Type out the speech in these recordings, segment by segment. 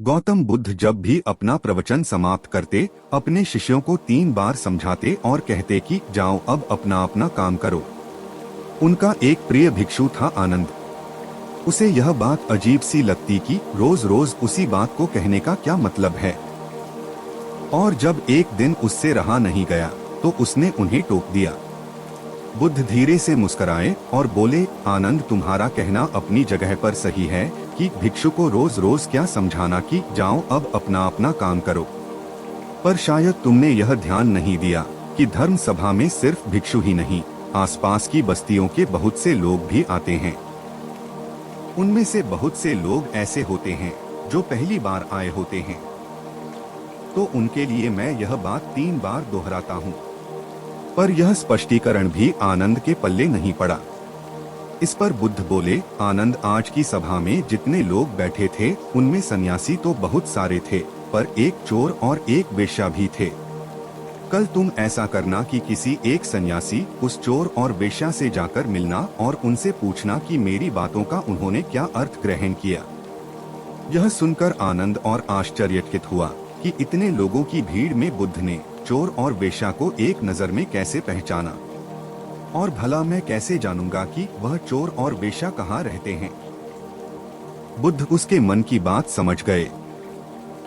गौतम बुद्ध जब भी अपना प्रवचन समाप्त करते, अपने शिष्यों को 3 बार समझाते और कहते कि जाओ अब अपना अपना काम करो। उनका एक प्रिय भिक्षु था आनंद। उसे यह बात अजीब सी लगती कि रोज रोज उसी बात को कहने का क्या मतलब है। और जब एक दिन उससे रहा नहीं गया तो उसने उन्हें टोक दिया। बुद्ध धीरे से मुस्कुराए और बोले, आनंद, तुम्हारा कहना अपनी जगह पर सही है कि भिक्षु को रोज रोज क्या समझाना कि जाओ अब अपना अपना काम करो। पर शायद तुमने यह ध्यान नहीं दिया कि धर्म सभा में सिर्फ भिक्षु ही नहीं, आसपास की बस्तियों के बहुत से लोग भी आते हैं। उनमें से बहुत से लोग ऐसे होते हैं जो पहली बार आए होते हैं। तो उनके लिए मैं यह बात 3 बार दोहराता हूँ। पर यह स्पष्टीकरण भी आनंद के पल्ले नहीं पड़ा। इस पर बुद्ध बोले, आनंद, आज की सभा में जितने लोग बैठे थे उनमें सन्यासी तो बहुत सारे थे, पर एक चोर और एक वेश्या भी थे। कल तुम ऐसा करना कि किसी एक सन्यासी उस चोर और वेश्या से जाकर मिलना और उनसे पूछना कि मेरी बातों का उन्होंने क्या अर्थ ग्रहण किया। यह सुनकर आनंद और आश्चर्यचकित हुआ कि इतने लोगों की भीड़ में बुद्ध ने चोर और वेश्या को एक नजर में कैसे पहचाना। और भला मैं कैसे जानूंगा कि वह चोर और वेश्या कहाँ रहते हैं। बुद्ध उसके मन की बात समझ गए।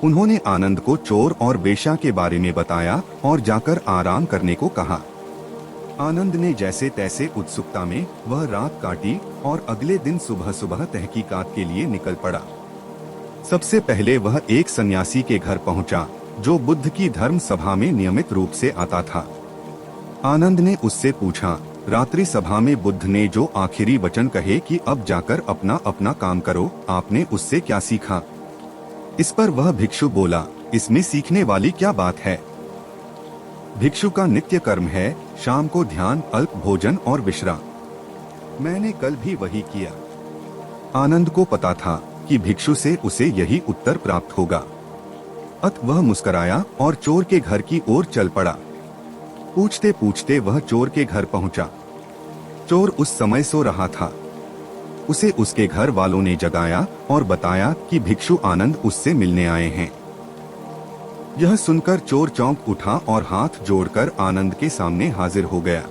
उन्होंने आनंद को चोर और वेश्या के बारे में बताया और जाकर आराम करने को कहा। आनंद ने जैसे तैसे उत्सुकता में वह रात काटी और अगले दिन सुबह सुबह तहकीकात के लिए निकल पड़ा। सबसे पहले वह एक सन्यासी के घर पहुंचा जो बुद्ध की धर्म सभा में नियमित रूप से आता था। आनंद ने उससे पूछा, रात्रि सभा में बुद्ध ने जो आखिरी वचन कहे कि अब जाकर अपना अपना काम करो, आपने उससे क्या सीखा। इस पर वह भिक्षु बोला, इसमें सीखने वाली क्या बात है। भिक्षु का नित्य कर्म है शाम को ध्यान, अल्प भोजन और विश्राम। मैंने कल भी वही किया। आनंद को पता था कि भिक्षु से उसे यही उत्तर प्राप्त होगा। अत वह मुस्कुराया और चोर के घर की ओर चल पड़ा। पूछते पूछते वह चोर के घर पहुंचा। चोर उस समय सो रहा था। उसे उसके घर वालों ने जगाया और बताया कि भिक्षु आनंद उससे मिलने आए हैं। यह सुनकर चोर चौंक उठा और हाथ जोड़कर आनंद के सामने हाजिर हो गया।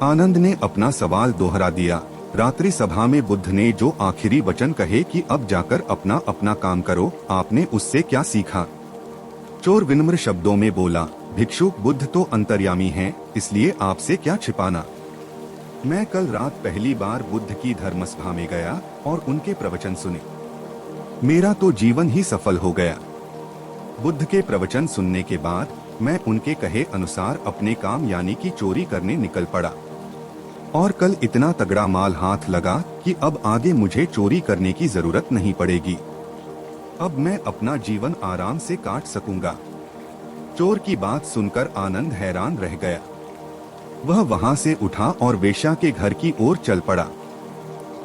आनंद ने अपना सवाल दोहरा दिया, रात्रि सभा में बुद्ध ने जो आखिरी वचन कहे कि अब जाकर अपना अपना काम करो, आपने उससे क्या सीखा। चोर विनम्र शब्दों में बोला, भिक्षु, बुद्ध तो अंतर्यामी हैं, इसलिए आपसे क्या छिपाना। मैं कल रात पहली बार बुद्ध की धर्मसभा में गया और उनके प्रवचन सुने। मेरा तो जीवन ही सफल हो गया। बुद्ध के प्रवचन सुनने के बाद मैं उनके कहे अनुसार अपने काम यानी कि चोरी करने निकल पड़ा। और कल इतना तगड़ा माल हाथ लगा कि अब आगे मुझे चोरी करने की जरूरत नहीं पड़ेगी। अब मैं अपना जीवन आराम से काट सकूंगा। चोर की बात सुनकर आनंद हैरान रह गया। वह वहां से उठा और वेश्या के घर की ओर चल पड़ा।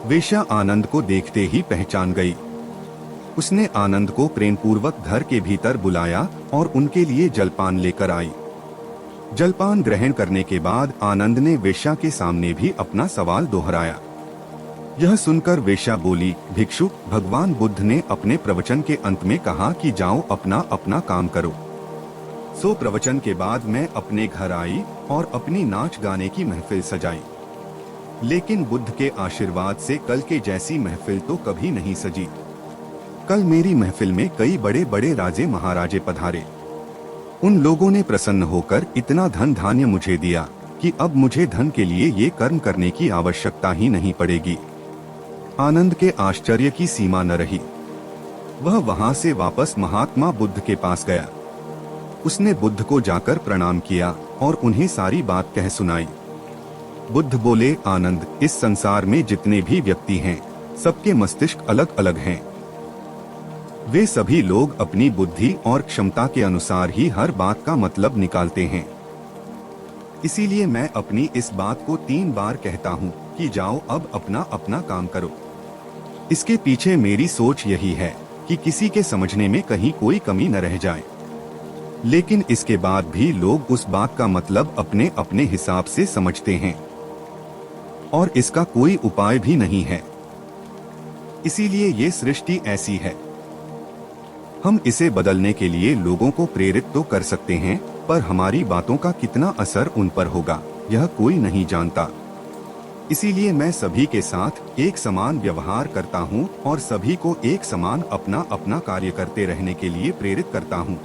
वेश्या आनंद को देखते ही पहचान गई। उसने आनंद को प्रेमपूर्वक घर के भीतर बुलाया और उनके लिए जलपान लेकर आई। जलपान ग्रहण करने के बाद आनंद ने वेश्या के सामने भी अपना सवाल दोहराया। यह सुनकर वेश्या बोली, भिक्षु, भगवान बुद्ध ने अपने प्रवचन के अंत में कहा कि जाओ अपना अपना काम करो। सो प्रवचन के बाद मैं अपने घर आई और अपनी नाच गाने की महफिल सजाई। लेकिन बुद्ध के आशीर्वाद से कल के जैसी महफिल तो कभी नहीं सजी। कल मेरी महफिल में कई बड़े बड़े राजे महाराजे पधारे। उन लोगों ने प्रसन्न होकर इतना धन धान्य मुझे दिया कि अब मुझे धन के लिए ये कर्म करने की आवश्यकता ही नहीं पड़ेगी। आनंद के आश्चर्य की सीमा न रही। वह वहां से वापस महात्मा बुद्ध के पास गया। उसने बुद्ध को जाकर प्रणाम किया और उन्हें सारी बात कह सुनाई। बुद्ध बोले, आनंद, इस संसार में जितने भी व्यक्ति हैं, सबके मस्तिष्क अलग अलग हैं। वे सभी लोग अपनी बुद्धि और क्षमता के अनुसार ही हर बात का मतलब निकालते हैं। इसीलिए मैं अपनी इस बात को 3 बार कहता हूँ कि जाओ अब अपना अपना काम करो। इसके पीछे मेरी सोच यही है कि किसी के समझने में कहीं कोई कमी न रह जाए। लेकिन इसके बाद भी लोग उस बात का मतलब अपने अपने हिसाब से समझते हैं और इसका कोई उपाय भी नहीं है। इसीलिए ये सृष्टि ऐसी है। हम इसे बदलने के लिए लोगों को प्रेरित तो कर सकते हैं, पर हमारी बातों का कितना असर उन पर होगा, यह कोई नहीं जानता। इसीलिए मैं सभी के साथ एक समान व्यवहार करता हूँ और सभी को एक समान अपना अपना कार्य करते रहने के लिए प्रेरित करता हूँ।